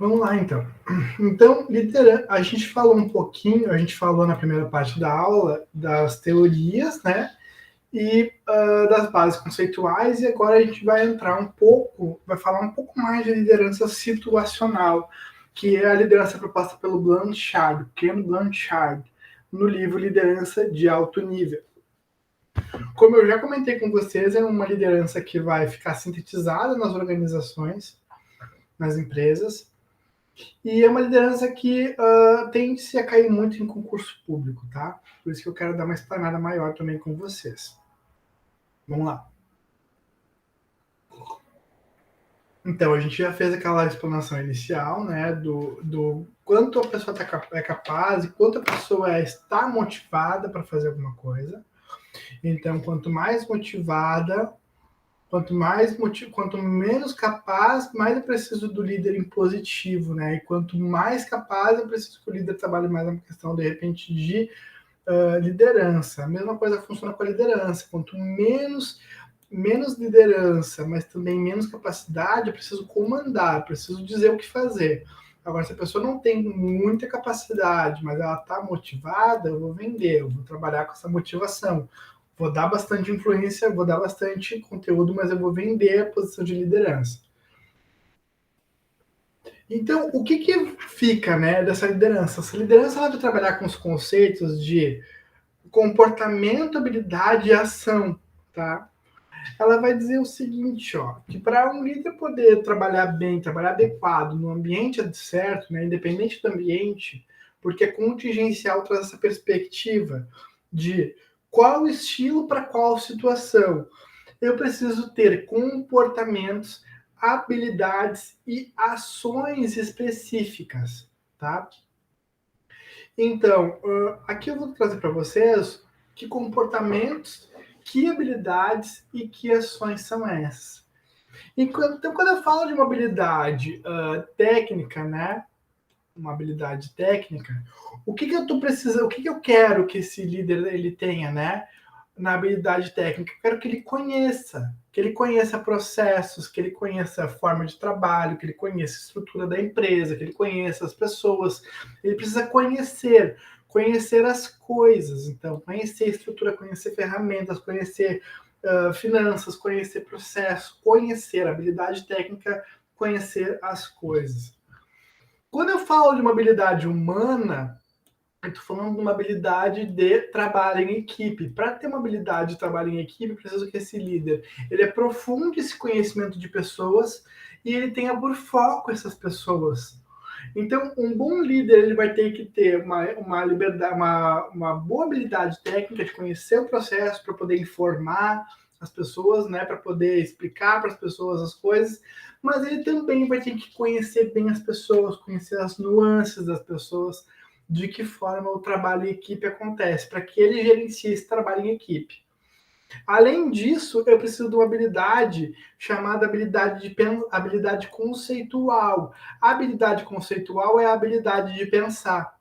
Vamos lá, então. Então, a gente falou um pouquinho, a gente falou na primeira parte da aula das teorias, né? E das bases conceituais, e agora a gente vai entrar um pouco, vai falar um pouco mais de liderança situacional, que é a liderança proposta pelo Blanchard, Ken Blanchard, no livro Liderança de Alto Nível. Como eu já comentei com vocês, é uma liderança que vai ficar sintetizada nas organizações, nas empresas, e é uma liderança que tende-se a cair muito em concurso público, tá? Por isso que eu quero dar uma explanada maior também com vocês. Vamos lá. Então, a gente já fez aquela explanação inicial, né, do quanto a pessoa é capaz e quanto a pessoa está motivada para fazer alguma coisa. Então, quanto mais motivada, quanto menos capaz, mais eu preciso do líder impositivo, né? E quanto mais capaz, eu preciso que o líder trabalhe mais na questão, de repente, de liderança. A mesma coisa funciona com a liderança. Quanto menos liderança, mas também menos capacidade, eu preciso comandar, eu preciso dizer o que fazer. Agora, se a pessoa não tem muita capacidade, mas ela está motivada, eu vou vender, eu vou trabalhar com essa motivação. Vou dar bastante influência, vou dar bastante conteúdo, mas eu vou vender a posição de liderança. Então, o que fica, né, dessa liderança? Essa liderança ela vai trabalhar com os conceitos de comportamento, habilidade e ação, tá? Ela vai dizer o seguinte, ó, que para um líder poder trabalhar bem, trabalhar adequado no ambiente certo, né, independente do ambiente, porque é contingencial traz essa perspectiva de qual estilo para qual situação. Eu preciso ter comportamentos, habilidades e ações específicas, tá? Então, aqui eu vou trazer para vocês que comportamentos, que habilidades e que ações são essas. Então, quando eu falo de uma habilidade técnica, né? Uma habilidade técnica, o que eu tô precisando, o que eu quero que esse líder ele tenha, né? Na habilidade técnica, eu quero que ele conheça processos, que ele conheça a forma de trabalho, que ele conheça a estrutura da empresa, que ele conheça as pessoas. Ele precisa conhecer as coisas. Então, conhecer a estrutura, conhecer ferramentas, conhecer finanças, conhecer processos, conhecer a habilidade técnica, conhecer as coisas. Quando eu falo de uma habilidade humana, eu estou falando de uma habilidade de trabalho em equipe. Para ter uma habilidade de trabalho em equipe, eu preciso que esse líder ele aprofunde esse conhecimento de pessoas e ele tenha por foco essas pessoas. Então, um bom líder ele vai ter que ter uma boa habilidade técnica de conhecer o processo para poder informar as pessoas, né, para poder explicar para as pessoas as coisas, mas ele também vai ter que conhecer bem as pessoas, conhecer as nuances das pessoas, de que forma o trabalho em equipe acontece, para que ele gerencie esse trabalho em equipe. Além disso, eu preciso de uma habilidade chamada habilidade conceitual. A habilidade conceitual é a habilidade de pensar.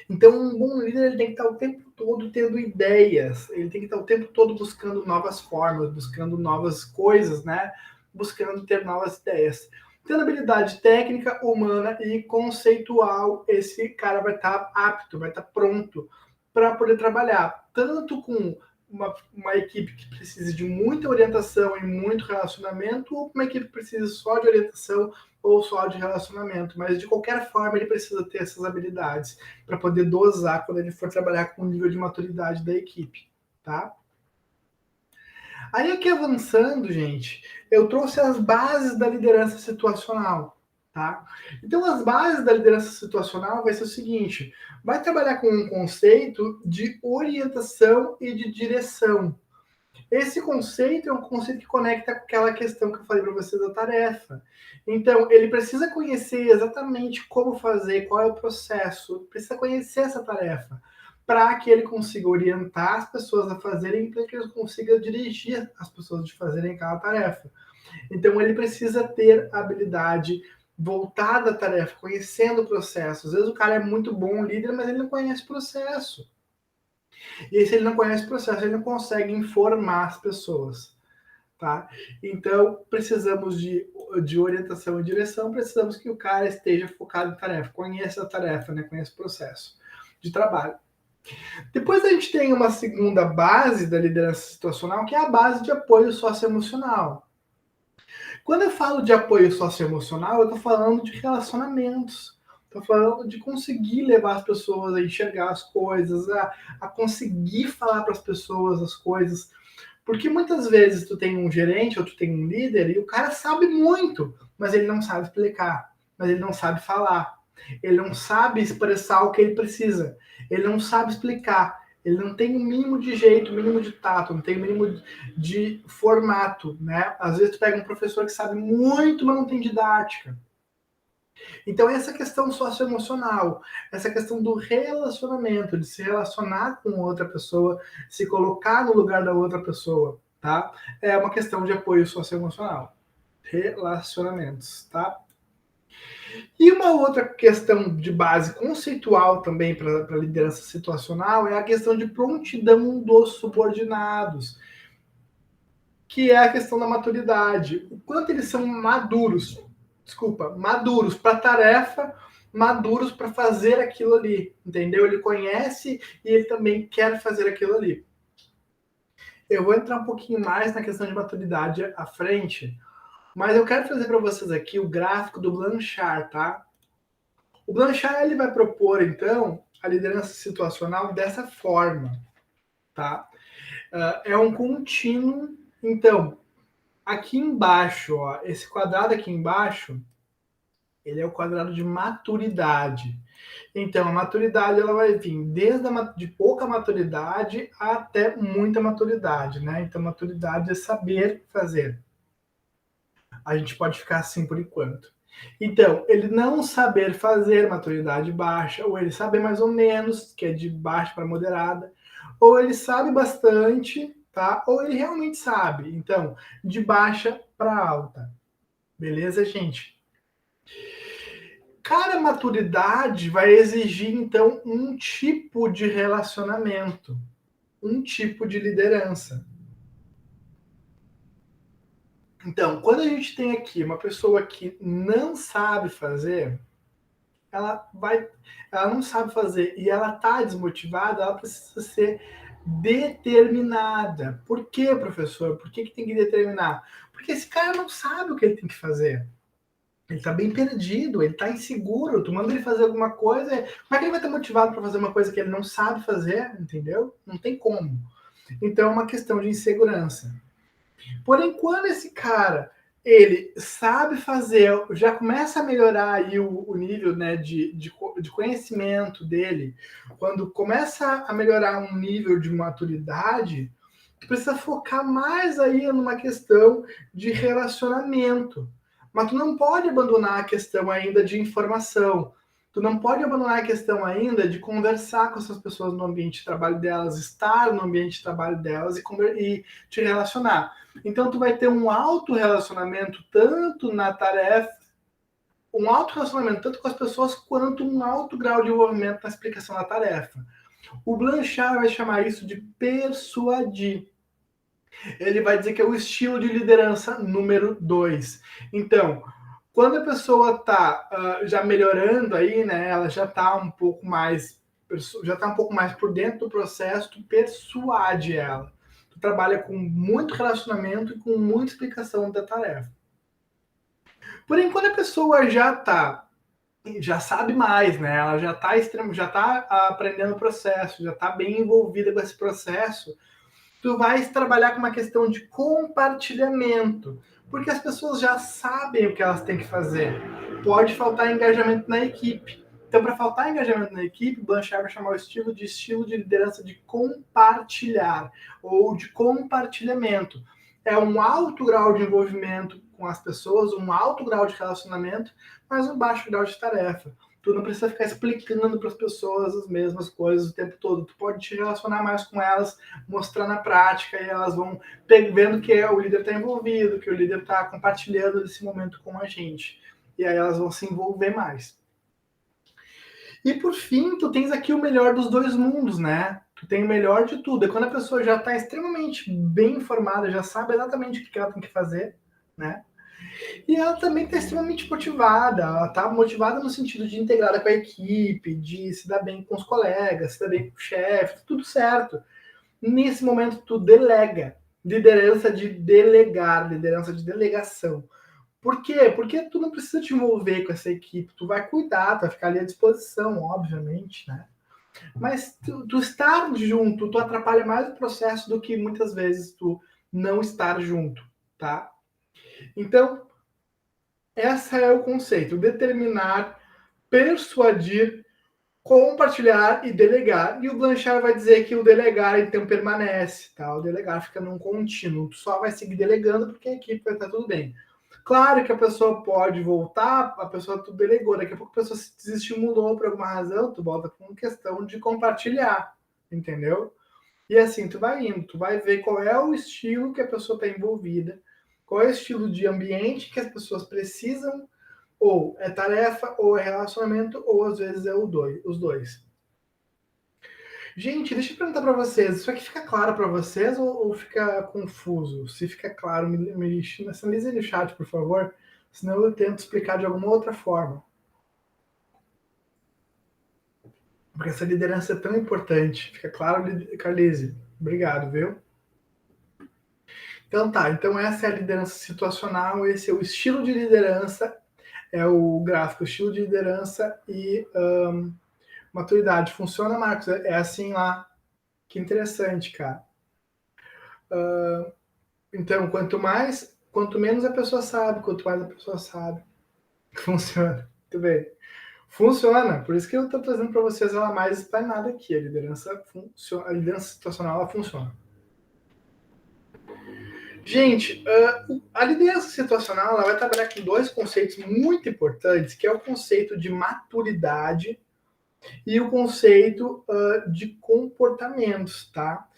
Então, um bom líder ele tem que estar o tempo todo tendo ideias, ele tem que estar o tempo todo buscando novas formas, buscando novas coisas, né? Buscando ter novas ideias. Tendo habilidade técnica, humana e conceitual, esse cara vai estar apto, vai estar pronto para poder trabalhar tanto com uma equipe que precisa de muita orientação e muito relacionamento, ou uma equipe que precisa só de orientação ou só de relacionamento. Mas de qualquer forma, ele precisa ter essas habilidades para poder dosar quando ele for trabalhar com o nível de maturidade da equipe, tá? Aí aqui avançando, gente, eu trouxe as bases da liderança situacional, tá? Então as bases da liderança situacional vai ser o seguinte: vai trabalhar com um conceito de orientação e de direção. Esse conceito é um conceito que conecta com aquela questão que eu falei para vocês da tarefa. Então, ele precisa conhecer exatamente como fazer, qual é o processo, precisa conhecer essa tarefa, para que ele consiga orientar as pessoas a fazerem, para que ele consiga dirigir as pessoas de fazerem aquela tarefa. Então, ele precisa ter a habilidade voltada à tarefa, conhecendo o processo. Às vezes o cara é muito bom líder, mas ele não conhece o processo. E aí, se ele não conhece o processo, ele não consegue informar as pessoas, tá? Então, precisamos de de orientação e direção, precisamos que o cara esteja focado em tarefa, conheça a tarefa, né? Conheça o processo de trabalho. Depois a gente tem uma segunda base da liderança situacional, que é a base de apoio socioemocional. Quando eu falo de apoio socioemocional, eu estou falando de relacionamentos. Estou falando de conseguir levar as pessoas a enxergar as coisas, a conseguir falar para as pessoas as coisas. Porque muitas vezes tu tem um gerente ou tu tem um líder e o cara sabe muito, mas ele não sabe explicar, mas ele não sabe falar, ele não sabe expressar o que ele precisa, ele não sabe explicar, ele não tem o mínimo de jeito, o mínimo de tato, não tem o mínimo de formato, né? Às vezes tu pega um professor que sabe muito, mas não tem didática. Então, essa questão socioemocional, essa questão do relacionamento, de se relacionar com outra pessoa, se colocar no lugar da outra pessoa, tá? É uma questão de apoio socioemocional. Relacionamentos, tá? E uma outra questão de base conceitual também para a liderança situacional é a questão de prontidão dos subordinados, que é a questão da maturidade. O quanto eles são maduros para a tarefa, maduros para fazer aquilo ali, entendeu? Ele conhece e ele também quer fazer aquilo ali. Eu vou entrar um pouquinho mais na questão de maturidade à frente, mas eu quero trazer para vocês aqui o gráfico do Blanchard, tá? O Blanchard ele vai propor, então, a liderança situacional dessa forma, tá? É um contínuo. Então, aqui embaixo, ó, esse quadrado aqui embaixo, ele é o quadrado de maturidade. Então, a maturidade ela vai vir desde de pouca maturidade até muita maturidade, né? Então, maturidade é saber fazer. A gente pode ficar assim por enquanto. Então, ele não saber fazer, maturidade baixa, ou ele saber mais ou menos, que é de baixa para moderada, ou ele sabe bastante, tá? Ou ele realmente sabe. Então, de baixa para alta. Beleza, gente? Cada maturidade vai exigir, então, um tipo de relacionamento, um tipo de liderança. Então, quando a gente tem aqui uma pessoa que não sabe fazer, ela não sabe fazer e ela está desmotivada, ela precisa ser determinada. Por quê, professor? Por que tem que determinar? Porque esse cara não sabe o que ele tem que fazer. Ele tá bem perdido, ele tá inseguro. Tu manda ele fazer alguma coisa, como é que ele vai estar motivado para fazer uma coisa que ele não sabe fazer, entendeu? Não tem como. Então é uma questão de insegurança. Porém, quando esse cara ele sabe fazer, já começa a melhorar aí o nível, né, de conhecimento dele, quando começa a melhorar um nível de maturidade, tu precisa focar mais aí numa questão de relacionamento. Mas tu não pode abandonar a questão ainda de informação. Tu não pode abandonar a questão ainda de conversar com essas pessoas no ambiente de trabalho delas, estar no ambiente de trabalho delas e te relacionar. Então tu vai ter um alto relacionamento tanto na tarefa, um alto relacionamento tanto com as pessoas quanto um alto grau de envolvimento na explicação da tarefa. O Blanchard vai chamar isso de persuadir. Ele vai dizer que é o estilo de liderança número 2. Então, quando a pessoa está já melhorando aí, né, ela já está um pouco mais por dentro do processo, tu persuade ela. Tu trabalha com muito relacionamento e com muita explicação da tarefa. Porém, quando a pessoa já sabe mais, né? Ela já tá aprendendo o processo, já está bem envolvida com esse processo, tu vais trabalhar com uma questão de compartilhamento, porque as pessoas já sabem o que elas têm que fazer. Pode faltar engajamento na equipe. Então, para faltar engajamento na equipe, Blanchard vai chamar o estilo de liderança de compartilhar ou de compartilhamento. É um alto grau de envolvimento com as pessoas, um alto grau de relacionamento, mas um baixo grau de tarefa. Tu não precisa ficar explicando para as pessoas as mesmas coisas o tempo todo. Tu pode te relacionar mais com elas, mostrar na prática, e elas vão vendo que o líder está envolvido, que o líder está compartilhando esse momento com a gente. E aí elas vão se envolver mais. E por fim, tu tens aqui o melhor dos dois mundos, né? Tu tem o melhor de tudo. É quando a pessoa já está extremamente bem informada, já sabe exatamente o que ela tem que fazer, né? E ela também está extremamente motivada, ela está motivada no sentido de integrada com a equipe, de se dar bem com os colegas, se dar bem com o chefe, tudo certo. Nesse momento, tu delega. Liderança de delegar, liderança de delegação. Por quê? Porque tu não precisa te envolver com essa equipe, tu vai cuidar, tu vai ficar ali à disposição, obviamente, né? Mas tu estar junto, tu atrapalha mais o processo do que muitas vezes tu não estar junto, tá? Então, esse é o conceito, determinar, persuadir, compartilhar e delegar. E o Blanchard vai dizer que o delegar, então, permanece, tá? O delegar fica num contínuo, tu só vai seguir delegando porque a equipe vai estar tudo bem. Claro que a pessoa pode voltar, a pessoa tu delegou, daqui a pouco a pessoa se desestimulou por alguma razão, tu volta com questão de compartilhar, entendeu? E assim, tu vai indo, tu vai ver qual é o estilo que a pessoa está envolvida, qual é o estilo de ambiente que as pessoas precisam, ou é tarefa, ou é relacionamento, ou às vezes é os dois. Gente, deixa eu perguntar para vocês, isso aqui fica claro para vocês ou fica confuso? Se fica claro, me sinalize no chat, por favor, senão eu tento explicar de alguma outra forma. Porque essa liderança é tão importante. Fica claro, Carlise? Obrigado, viu? Então tá, então essa é a liderança situacional, esse é o estilo de liderança, é o gráfico estilo de liderança e maturidade. Funciona, Marcos? É assim lá. Que interessante, cara. Então, quanto menos a pessoa sabe, quanto mais a pessoa sabe. Funciona. Muito bem. Funciona. Por isso que eu estou trazendo para vocês ela mais explanada aqui. A liderança funciona, a liderança situacional ela funciona. Gente, a liderança situacional ela vai trabalhar com dois conceitos muito importantes, que é o conceito de maturidade e o conceito de comportamentos, tá?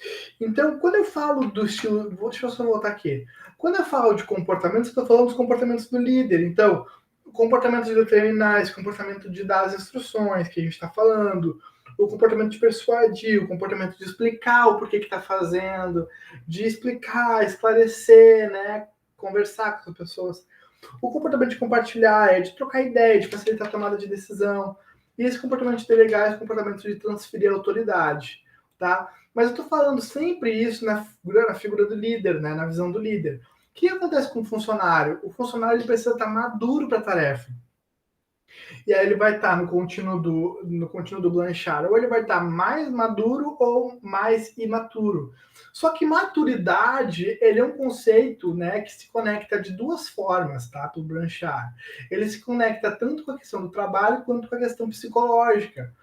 Então, quando eu falo do estilo, deixa eu só voltar aqui. Quando eu falo de comportamentos, eu estou falando dos comportamentos do líder. Então, o comportamento de determinar, esse comportamento de dar as instruções que a gente está falando, o comportamento de persuadir, o comportamento de explicar o porquê que está fazendo, de explicar, esclarecer, né? Conversar com as pessoas. O comportamento de compartilhar é de trocar ideia, de facilitar a tomada de decisão. E esse comportamento de delegar é esse comportamento de transferir a autoridade, tá? Mas eu estou falando sempre isso na figura do líder, né? Na visão do líder. O que acontece com o funcionário? O funcionário ele precisa estar maduro para a tarefa. E aí ele vai estar no contínuo do Blanchard, ou ele vai estar mais maduro ou mais imaturo. Só que maturidade, ele é um conceito, né, que se conecta de duas formas, tá, para o Blanchard. Ele se conecta tanto com a questão do trabalho quanto com a questão psicológica.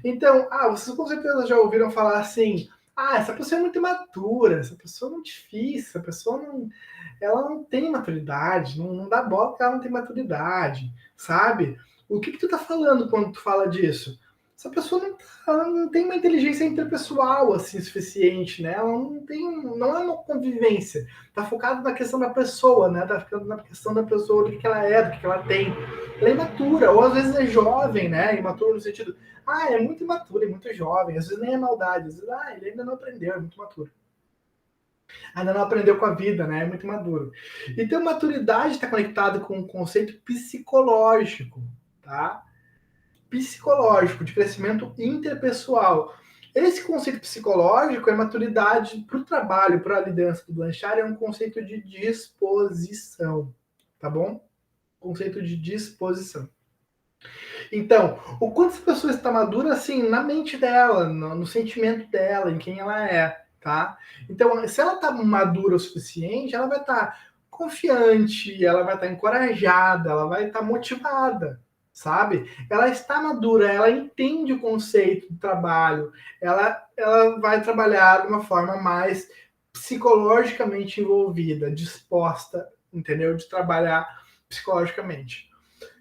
Então, vocês com certeza já ouviram falar assim, essa pessoa é muito imatura, essa pessoa é muito difícil, essa pessoa ela não tem maturidade, não dá bola porque ela não tem maturidade, sabe? O que tu tá falando quando tu fala disso? Essa pessoa ela não tem uma inteligência interpessoal assim suficiente, né? Ela não é uma convivência. Tá focado na questão da pessoa, né? Tá ficando na questão da pessoa, do que ela é, do que ela tem. Ela é imatura, ou às vezes é jovem, né? Imaturo no sentido, é muito imaturo, é muito jovem, às vezes nem é maldade, às vezes, ele ainda não aprendeu, é muito maturo. Ainda não aprendeu com a vida, né? É muito maduro. Então, maturidade está conectado com um conceito psicológico, tá? Psicológico, de crescimento interpessoal. Esse conceito psicológico é maturidade para o trabalho, para a liderança do Blanchard, é um conceito de disposição, tá bom? Conceito de disposição. Então, o quanto essa pessoa está madura, assim, na mente dela, no sentimento dela, em quem ela é, tá? Então, se ela está madura o suficiente, ela vai estar confiante, ela vai estar encorajada, ela vai estar motivada, sabe? Ela está madura, ela entende o conceito do trabalho, ela vai trabalhar de uma forma mais psicologicamente envolvida, disposta, entendeu? De trabalhar psicologicamente.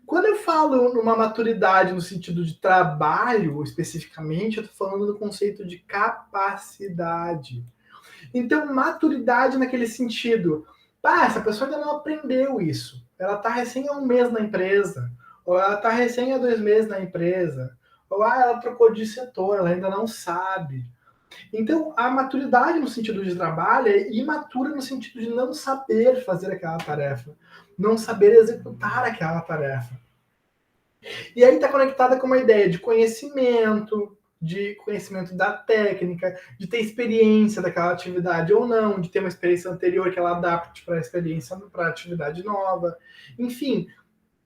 Quando eu falo numa maturidade no sentido de trabalho, especificamente, eu estou falando do conceito de capacidade. Então, maturidade naquele sentido. Essa pessoa ainda não aprendeu isso. Ela está recém há um mês na empresa. Ou ela está recém há 2 meses na empresa. Ou ela trocou de setor, ela ainda não sabe. Então, a maturidade no sentido de trabalho é imatura no sentido de não saber fazer aquela tarefa. não saber executar aquela tarefa. E aí está conectada com uma ideia de conhecimento da técnica, de ter experiência daquela atividade ou não, de ter uma experiência anterior que ela adapte para a experiência, para a atividade nova. Enfim,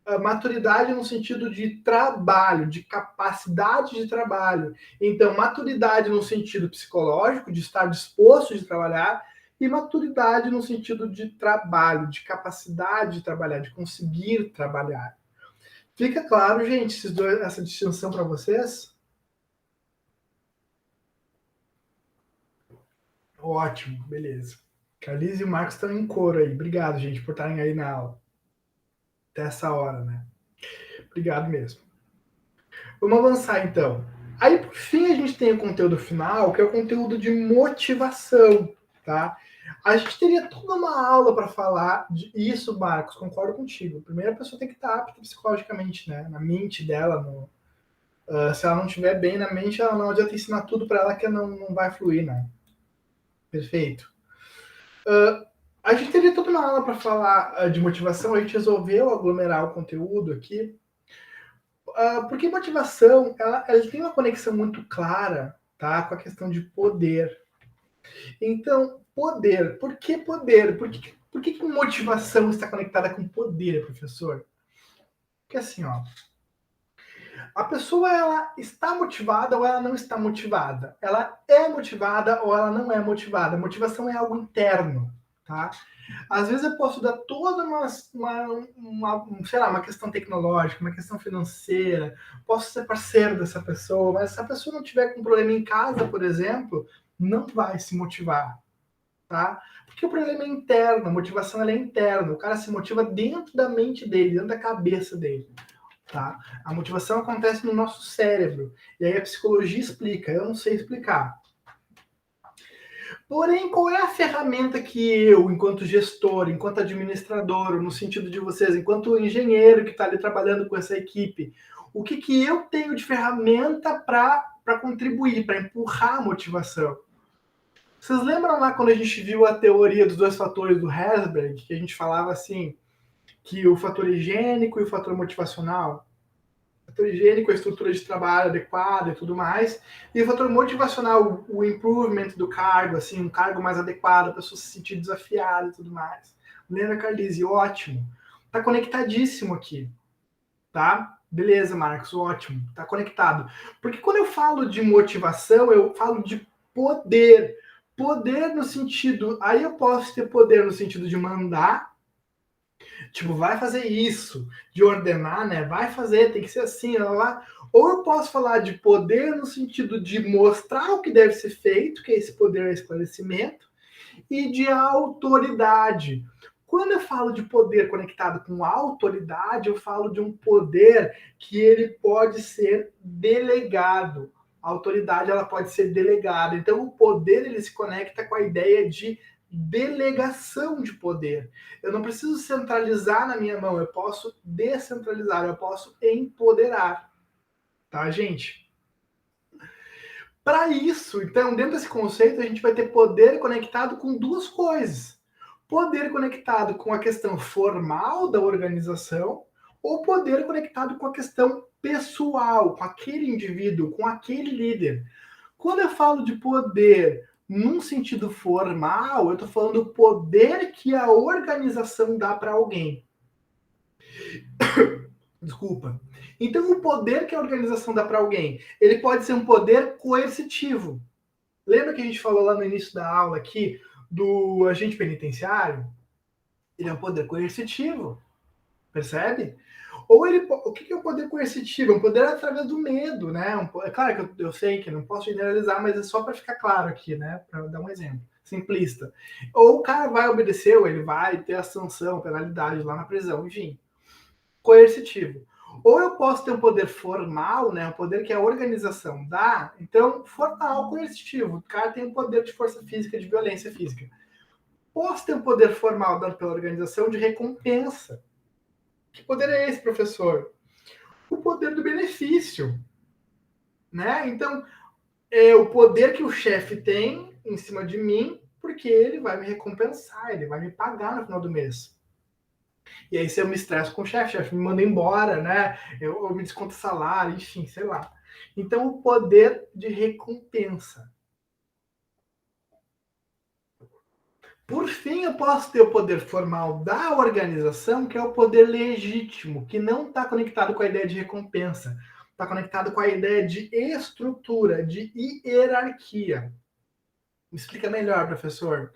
a maturidade no sentido de trabalho, de capacidade de trabalho. Então, maturidade no sentido psicológico, de estar disposto de trabalhar, e maturidade no sentido de trabalho, de capacidade de trabalhar, de conseguir trabalhar. Fica claro, gente, essa distinção para vocês? Ótimo, beleza. Carlise e o Marcos estão em coro aí. Obrigado, gente, por estarem aí na aula. Até essa hora, né? Obrigado mesmo. Vamos avançar, então. Aí, por fim, a gente tem o conteúdo final, que é o conteúdo de motivação, tá? A gente teria toda uma aula para falar disso, Marcos, concordo contigo. Primeiro, a pessoa tem que estar apta psicologicamente, né? Na mente dela, se ela não estiver bem na mente, ela não adianta ensinar tudo para ela que não vai fluir, né? Perfeito. A gente teria toda uma aula para falar de motivação, a gente resolveu aglomerar o conteúdo aqui, porque motivação, ela tem uma conexão muito clara, tá, com a questão de poder. Então, poder, por que poder? Por que motivação está conectada com poder, professor? Porque assim, ó, a pessoa ela está motivada ou ela não está motivada? Ela é motivada ou ela não é motivada? Motivação é algo interno, tá? Às vezes eu posso dar toda sei lá, uma questão tecnológica, uma questão financeira, posso ser parceiro dessa pessoa, mas se a pessoa não tiver com problema em casa, por exemplo, não vai se motivar, tá? Porque o problema é interno, a motivação ela é interna, o cara se motiva dentro da mente dele, dentro da cabeça dele. Tá? A motivação acontece no nosso cérebro. E aí a psicologia explica, eu não sei explicar. Porém, qual é a ferramenta que eu, enquanto gestor, enquanto administrador, no sentido de vocês, enquanto engenheiro que está ali trabalhando com essa equipe, o que eu tenho de ferramenta para contribuir, para empurrar a motivação? Vocês lembram lá quando a gente viu a teoria dos dois fatores do Herzberg, que a gente falava assim, que o fator higiênico e o fator motivacional? O fator higiênico, a estrutura de trabalho adequada e tudo mais, e o fator motivacional, o improvement do cargo, assim, um cargo mais adequado, a pessoa se sentir desafiada e tudo mais. Lembra, Carlise? Ótimo. Tá conectadíssimo aqui, tá? Beleza, Marcos, ótimo. Tá conectado. Porque quando eu falo de motivação, eu falo de poder. Poder no sentido, aí eu posso ter poder no sentido de mandar, tipo, vai fazer isso, de ordenar, né? Vai fazer, tem que ser assim, lá. Ou eu posso falar de poder no sentido de mostrar o que deve ser feito, que é esse poder é esclarecimento, e de autoridade. Quando eu falo de poder conectado com autoridade, eu falo de um poder que ele pode ser delegado. A autoridade ela pode ser delegada. Então o poder ele se conecta com a ideia de delegação de poder. Eu não preciso centralizar na minha mão, eu posso descentralizar, eu posso empoderar. Tá, gente? Para isso, então, dentro desse conceito, a gente vai ter poder conectado com duas coisas. Poder conectado com a questão formal da organização ou poder conectado com a questão pessoal, com aquele indivíduo, com aquele líder. Quando eu falo de poder num sentido formal, eu estou falando do poder que a organização dá para alguém. Desculpa. Então, o poder que a organização dá para alguém, ele pode ser um poder coercitivo. Lembra que a gente falou lá no início da aula aqui do agente penitenciário? Ele é um poder coercitivo, percebe? Ou ele, o que é o poder coercitivo? É um poder através do medo, né? É claro que eu sei que não posso generalizar, mas é só para ficar claro aqui, né? Para dar um exemplo simplista. Ou o cara vai obedecer, ou ele vai ter a sanção, penalidade lá na prisão, enfim. Coercitivo. Ou eu posso ter um poder formal, né? Um poder que a organização dá. Então, formal, coercitivo. O cara tem um poder de força física, de violência física. Posso ter um poder formal dado pela organização de recompensa. Que poder é esse, professor? O poder do benefício, né? Então, é o poder que o chefe tem em cima de mim, porque ele vai me recompensar, ele vai me pagar no final do mês. E aí se eu me estresso com o chefe me manda embora, né? Eu me desconto salário, enfim, sei lá. Então, o poder de recompensa. Por fim, eu posso ter o poder formal da organização, que é o poder legítimo, que não está conectado com a ideia de recompensa, está conectado com a ideia de estrutura, de hierarquia. Me explica melhor, professor.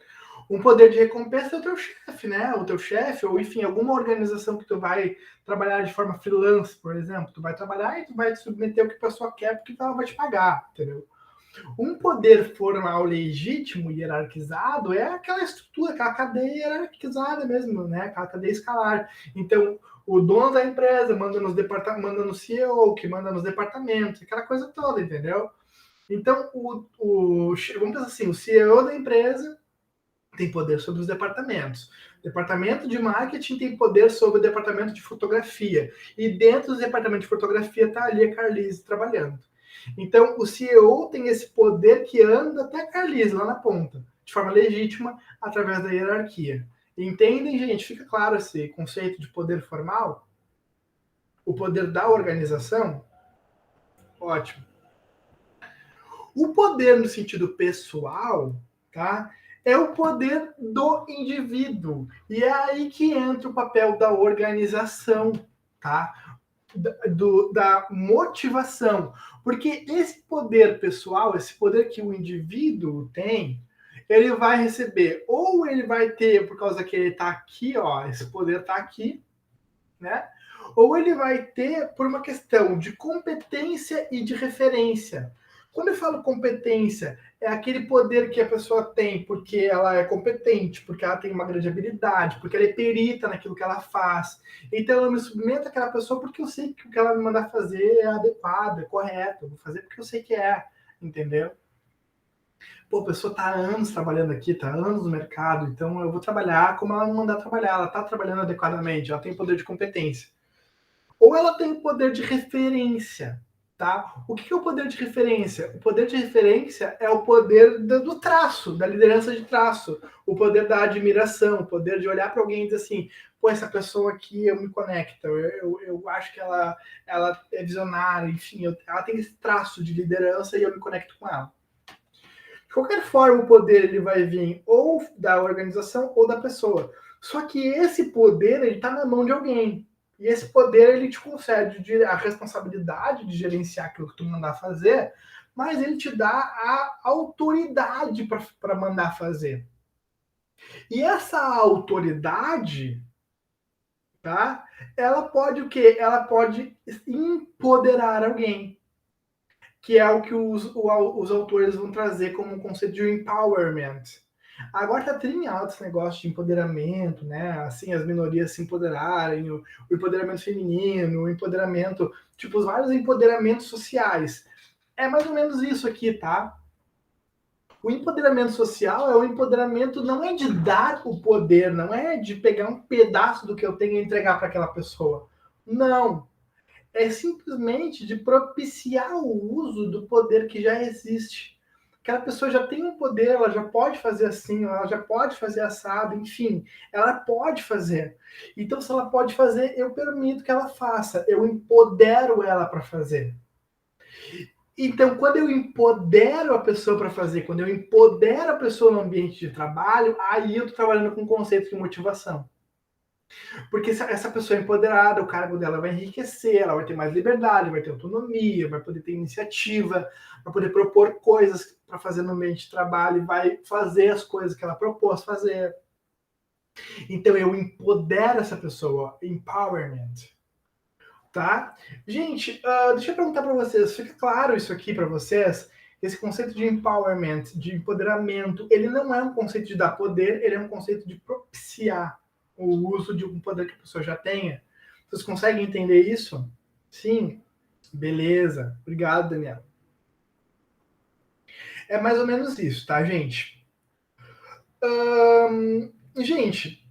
Um poder de recompensa é o teu chefe, né? O teu chefe, ou enfim, alguma organização que tu vai trabalhar de forma freelance, por exemplo. Tu vai trabalhar e tu vai te submeter o que a pessoa quer, porque ela vai te pagar, entendeu? Um poder formal legítimo, hierarquizado, é aquela estrutura, aquela cadeia hierarquizada mesmo, né? Aquela cadeia escalar. Então, o dono da empresa manda nos departamentos, manda no CEO, que manda nos departamentos, aquela coisa toda, entendeu? Então, vamos pensar assim, o CEO da empresa tem poder sobre os departamentos. O departamento de marketing tem poder sobre o departamento de fotografia. E dentro do departamento de fotografia está ali a Carlise trabalhando. Então, o CEO tem esse poder que anda até a Carlise, lá na ponta, de forma legítima, através da hierarquia. Entendem, gente? Fica claro esse conceito de poder formal? O poder da organização? Ótimo. O poder no sentido pessoal, tá? É o poder do indivíduo. E é aí que entra o papel da organização, tá? Da motivação. Porque esse poder pessoal, esse poder que o indivíduo tem, ele vai receber, ou ele vai ter por causa que ele está aqui, ó, esse poder está aqui, né? Ou ele vai ter por uma questão de competência e de referência. Quando eu falo competência, é aquele poder que a pessoa tem porque ela é competente, porque ela tem uma grande habilidade, porque ela é perita naquilo que ela faz. Então eu me submeto àquela pessoa porque eu sei que o que ela me mandar fazer é adequado, é correto. Eu vou fazer porque eu sei que é, entendeu? Pô, a pessoa está há anos trabalhando aqui, está há anos no mercado, então eu vou trabalhar como ela me mandar trabalhar. Ela está trabalhando adequadamente, ela tem poder de competência. Ou ela tem o poder de referência, tá? O que é o poder de referência? O poder de referência é o poder do traço, da liderança de traço, o poder da admiração, o poder de olhar para alguém e dizer assim, pô, essa pessoa aqui eu me conecto, eu acho que ela é visionária, enfim, ela tem esse traço de liderança e eu me conecto com ela. De qualquer forma, o poder ele vai vir ou da organização ou da pessoa. Só que esse poder ele está na mão de alguém. E esse poder ele te concede a responsabilidade de gerenciar aquilo que tu mandar fazer, mas ele te dá a autoridade para mandar fazer. E essa autoridade, tá? Ela pode o quê? Ela pode empoderar alguém, que é o que os autores vão trazer como um conceito de empowerment. Agora tá tendo em alto esse negócio de empoderamento, né? Assim, as minorias se empoderarem, o empoderamento feminino, o empoderamento, tipo, os vários empoderamentos sociais. É mais ou menos isso aqui, tá? O empoderamento social é o empoderamento, não é de dar o poder, não é de pegar um pedaço do que eu tenho e entregar para aquela pessoa. Não. É simplesmente de propiciar o uso do poder que já existe. Aquela pessoa já tem um poder, ela já pode fazer assim, ela já pode fazer assado, enfim, ela pode fazer. Então, se ela pode fazer, eu permito que ela faça, eu empodero ela para fazer. Então, quando eu empodero a pessoa para fazer, quando eu empodero a pessoa no ambiente de trabalho, aí eu estou trabalhando com o conceito de motivação. Porque essa pessoa é empoderada, o cargo dela vai enriquecer, ela vai ter mais liberdade, vai ter autonomia, vai poder ter iniciativa, vai poder propor coisas para fazer no ambiente de trabalho e vai fazer as coisas que ela propôs fazer. Então eu empodero essa pessoa, empowerment, tá? Gente, deixa eu perguntar para vocês, fica claro isso aqui para vocês? Esse conceito de empowerment, de empoderamento, ele não é um conceito de dar poder, ele é um conceito de propiciar o uso de um poder que a pessoa já tenha. Vocês conseguem entender isso? Sim? Beleza. Obrigado, Daniel. É mais ou menos isso, tá, gente? Gente,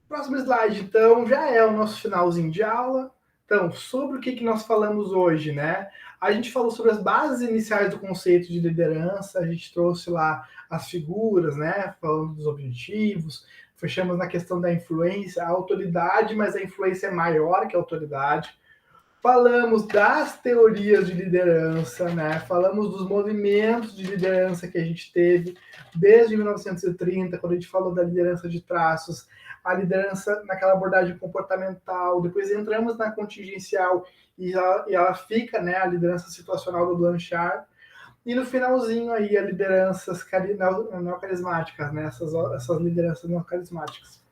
próximo slide, então, já é o nosso finalzinho de aula. Então, sobre o que nós falamos hoje, né? A gente falou sobre as bases iniciais do conceito de liderança, a gente trouxe lá as figuras, né? Falando dos objetivos, fechamos na questão da influência, a autoridade, mas a influência é maior que a autoridade. Falamos das teorias de liderança, né? Falamos dos movimentos de liderança que a gente teve desde 1930, quando a gente falou da liderança de traços, a liderança naquela abordagem comportamental, depois entramos na contingencial e ela fica, né, a liderança situacional do Blanchard, e no finalzinho aí a lideranças não carismáticas, né? Essas lideranças não carismáticas.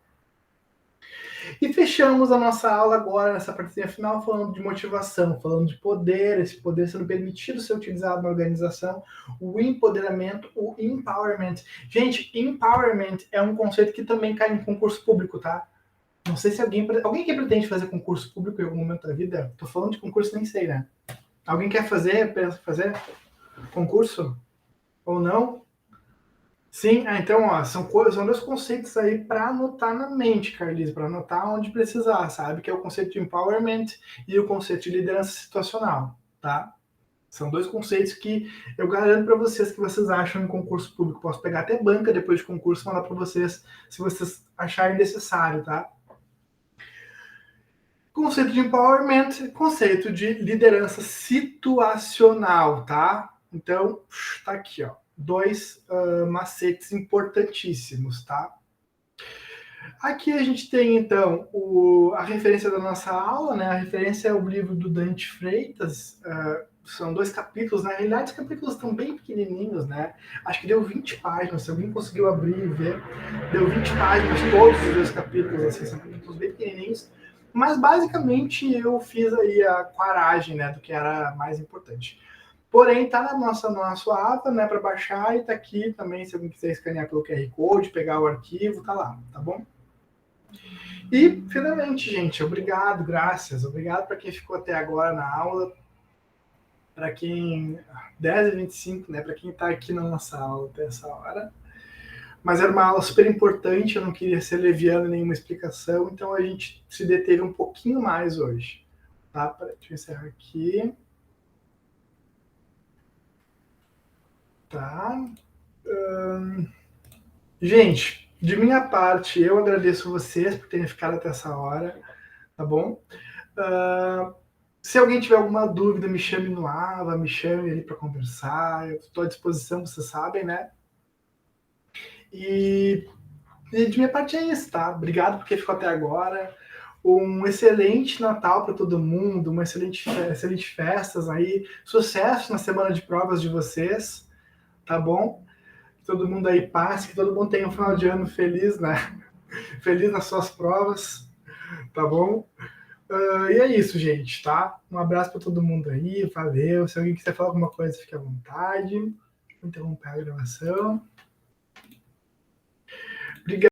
E fechamos a nossa aula agora, nessa partezinha final, falando de motivação, falando de poder, esse poder sendo permitido ser utilizado na organização, o empoderamento, o empowerment. Gente, empowerment é um conceito que também cai em concurso público, tá? Não sei se alguém que pretende fazer concurso público em algum momento da vida, tô falando de concurso, nem sei, né? Alguém quer fazer, pensa fazer concurso? Ou não? Sim, então, ó, são dois conceitos aí para anotar na mente, Carlise, para anotar onde precisar, sabe? Que é o conceito de empowerment e o conceito de liderança situacional, tá? São dois conceitos que eu garanto para vocês que vocês acham em concurso público. Posso pegar até banca depois de concurso e mandar para vocês, se vocês acharem necessário, tá? Conceito de empowerment, conceito de liderança situacional, tá? Então, tá aqui, ó. Dois macetes importantíssimos, tá? Aqui a gente tem, então, a referência da nossa aula, né? A referência é o livro do Dante Freitas, são 2 capítulos, na realidade os capítulos estão bem pequenininhos, né? Acho que deu 20 páginas, se alguém conseguiu abrir e ver, deu 20 páginas todos os 2 capítulos, assim, são capítulos bem pequenininhos, mas basicamente eu fiz aí a quaragem, né, do que era mais importante. Porém, tá na nossa aba, né, para baixar, e tá aqui também, se alguém quiser escanear pelo QR Code, pegar o arquivo, tá lá, tá bom? E, finalmente, gente, obrigado, graças, obrigado para quem ficou até agora na aula, para quem, 10h25, né, para quem está aqui na nossa aula até essa hora. Mas era uma aula super importante, eu não queria ser leviano em nenhuma explicação, então a gente se deteve um pouquinho mais hoje. Tá? Deixa eu encerrar aqui. Tá. Gente, de minha parte, eu agradeço vocês por terem ficado até essa hora, tá bom? Se alguém tiver alguma dúvida, me chame no AVA, me chame ali para conversar, eu estou à disposição, vocês sabem, né? E de minha parte é isso, tá? Obrigado por quem ficou até agora. Um excelente Natal para todo mundo, uma excelente festas aí, sucesso na semana de provas de vocês, tá bom? Que todo mundo aí passe, que todo mundo tenha um final de ano feliz, né? Feliz nas suas provas, tá bom? E é isso, gente, tá? Um abraço para todo mundo aí, valeu. Se alguém quiser falar alguma coisa, fique à vontade. Vou interromper a gravação. Obrigado.